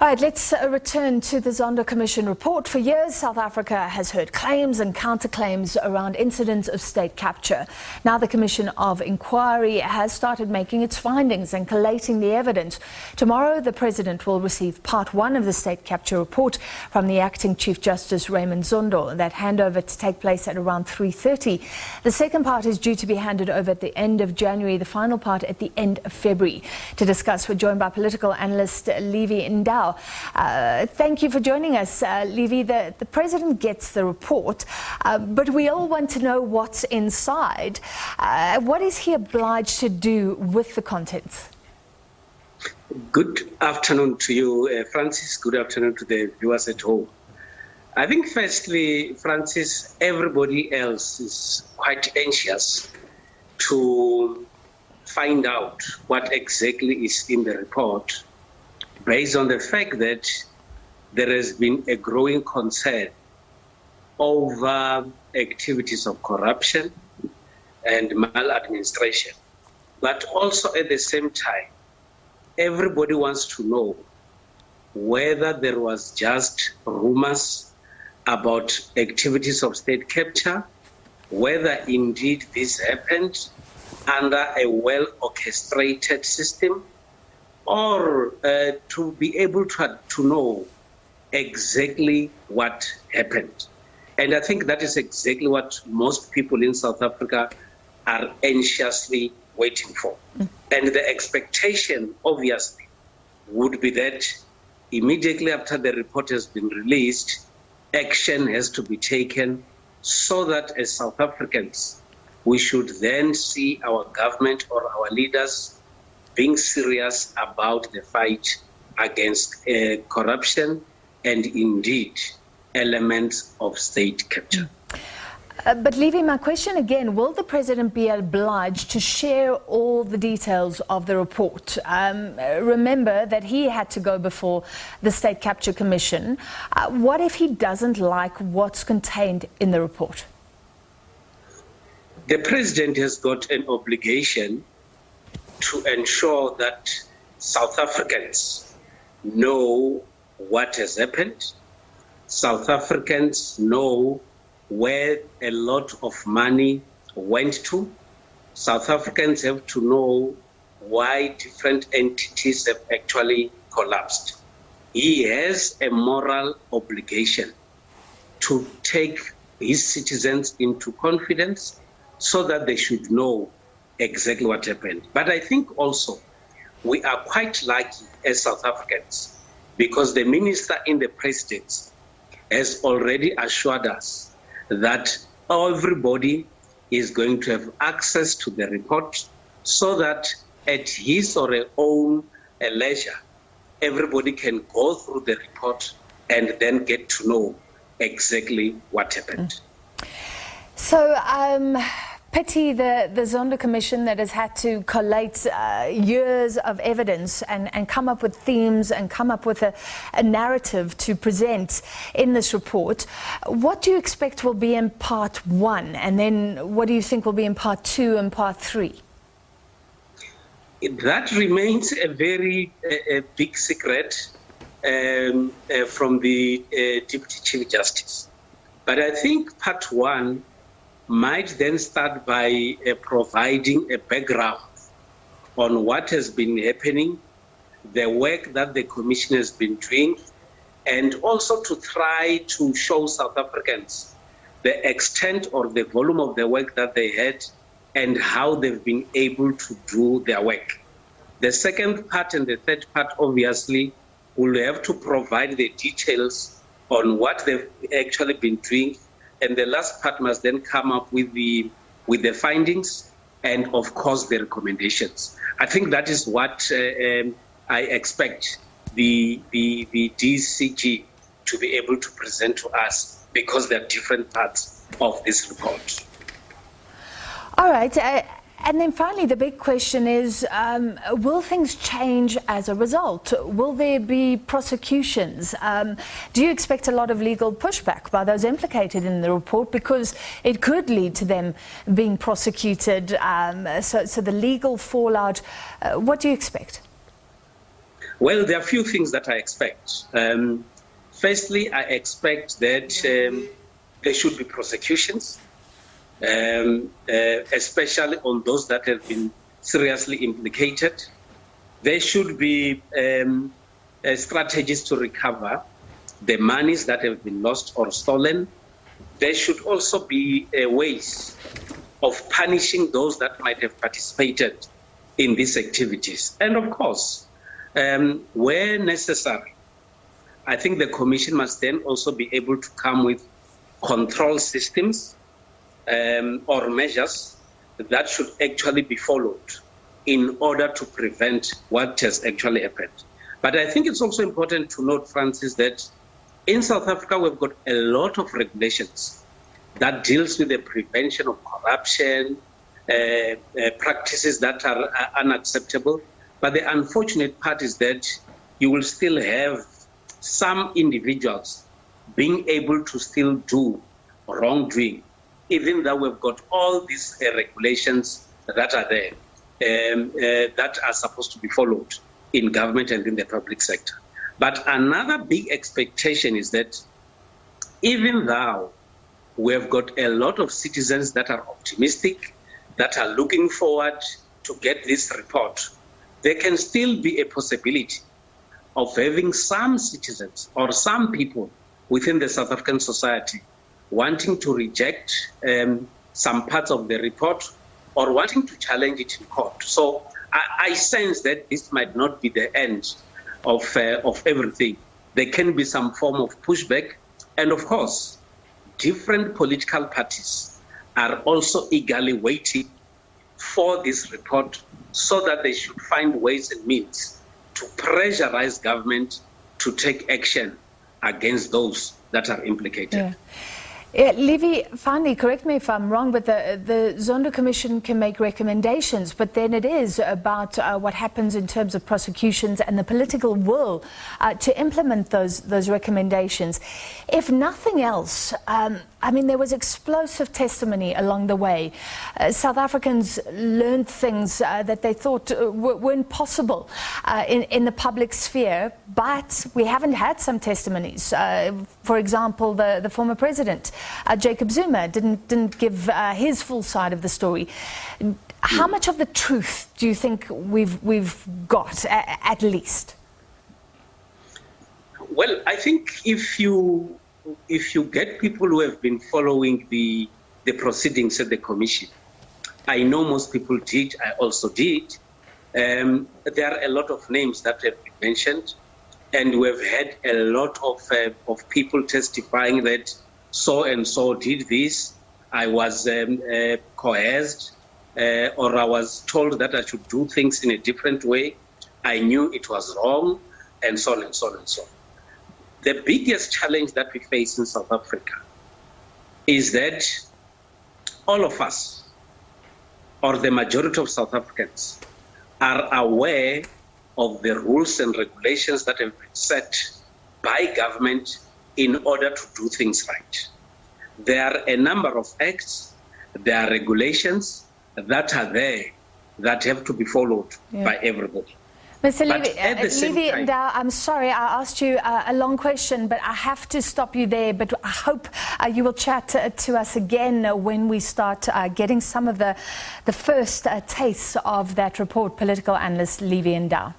All right, let's return to the Zondo Commission report. For years, South Africa has heard claims and counterclaims around incidents of state capture. Now the Commission of Enquiry has started making its findings and collating the evidence. Tomorrow, the President will receive part one of the state capture report from the Acting Chief Justice Raymond Zondo. That handover to take place at around 3:30. The second part is due to be handed over at the end of January, the final part at the end of February. To discuss, we're joined by political analyst Levy Ndou. Thank you for joining us, Levy. The President gets the report, but we all want to know what's inside. What is he obliged to do with the contents? Good afternoon to you, Francis. Good afternoon to the viewers at home. I think firstly, Francis, everybody else is quite anxious to find out what exactly is in the report, based on the fact that there has been a growing concern over activities of corruption and maladministration. But also at the same time, everybody wants to know whether there was just rumors about activities of state capture, whether indeed this happened under a well-orchestrated system, or to be able to know exactly what happened. And I think that is exactly what most people in South Africa are anxiously waiting for. And the expectation, obviously, would be that immediately after the report has been released, action has to be taken so that as South Africans, we should then see our government or our leaders being serious about the fight against corruption and indeed elements of state capture. But Levy, my question again, will the President be obliged to share all the details of the report? Remember that he had to go before the State Capture Commission. What if he doesn't like what's contained in the report? The President has got an obligation to ensure that South Africans know what has happened. South Africans know where a lot of money went to. South Africans have to know why different entities have actually collapsed. He has a moral obligation to take his citizens into confidence so that they should know exactly what happened. But I think also we are quite lucky as South Africans because the minister in the presidency has already assured us that everybody is going to have access to the report so that at his or her own leisure, everybody can go through the report and then get to know exactly what happened. So, pity the Zondo Commission that has had to collate years of evidence and come up with themes and come up with a narrative to present in this report. What do you expect will be in part one? And then what do you think will be in part two and part three? That remains a very big secret from the Deputy Chief Justice. But I think part one might then start by providing a background on what has been happening, the work that the Commission has been doing, and also to try to show South Africans the extent or the volume of the work that they had and how they've been able to do their work. The second part and the third part, obviously, will have to provide the details on what they've actually been doing. And the last part must then come up with the findings and, of course, the recommendations. I think that is what I expect the DCG to be able to present to us because there are different parts of this report. All right. And then finally, the big question is, will things change as a result? Will there be prosecutions? Do you expect a lot of legal pushback by those implicated in the report? Because it could lead to them being prosecuted. So the legal fallout, what do you expect? Well, there are a few things that I expect. Firstly, I expect that there should be prosecutions, especially on those that have been seriously implicated. There should be strategies to recover the monies that have been lost or stolen. There should also be ways of punishing those that might have participated in these activities. And of course, where necessary, I think the Commission must then also be able to come with control systems or measures that should actually be followed in order to prevent what has actually happened. But I think it's also important to note, Francis, that in South Africa, we've got a lot of regulations that deals with the prevention of corruption, practices that are unacceptable. But the unfortunate part is that you will still have some individuals being able to still do wrongdoing, even though we've got all these regulations that are there, that are supposed to be followed in government and in the public sector. But another big expectation is that even though we have got a lot of citizens that are optimistic, that are looking forward to get this report, there can still be a possibility of having some citizens or some people within the South African society wanting to reject some parts of the report or wanting to challenge it in court. So I sense that this might not be the end of everything. There can be some form of pushback. And of course, different political parties are also eagerly waiting for this report so that they should find ways and means to pressurize government to take action against those that are implicated. Yeah. Levy, finally, correct me if I'm wrong, but the Zondo Commission can make recommendations, but then it is about what happens in terms of prosecutions and the political will to implement those recommendations. If nothing else, I mean, there was explosive testimony along the way. South Africans learned things that they thought weren't possible in the public sphere, but we haven't had some testimonies. For example, the former president, Jacob Zuma, didn't give his full side of the story. How much of the truth do you think we've got, at least? Well, I think if you get people who have been following the proceedings at the Commission, I know most people did, I also did, there are a lot of names that have been mentioned, and we've had a lot of people testifying that so and so did this, I was coerced, or I was told that I should do things in a different way, I knew it was wrong, and so on and so on and so on. The biggest challenge that we face in South Africa is that all of us, or the majority of South Africans, are aware of the rules and regulations that have been set by government in order to do things right. There are a number of acts, there are regulations that are there that have to be followed by everybody. Mr. Levy Ndou, I'm sorry I asked you a long question, but I have to stop you there. But I hope you will chat to us again when we start getting some of the first tastes of that report. Political analyst Levy Ndou.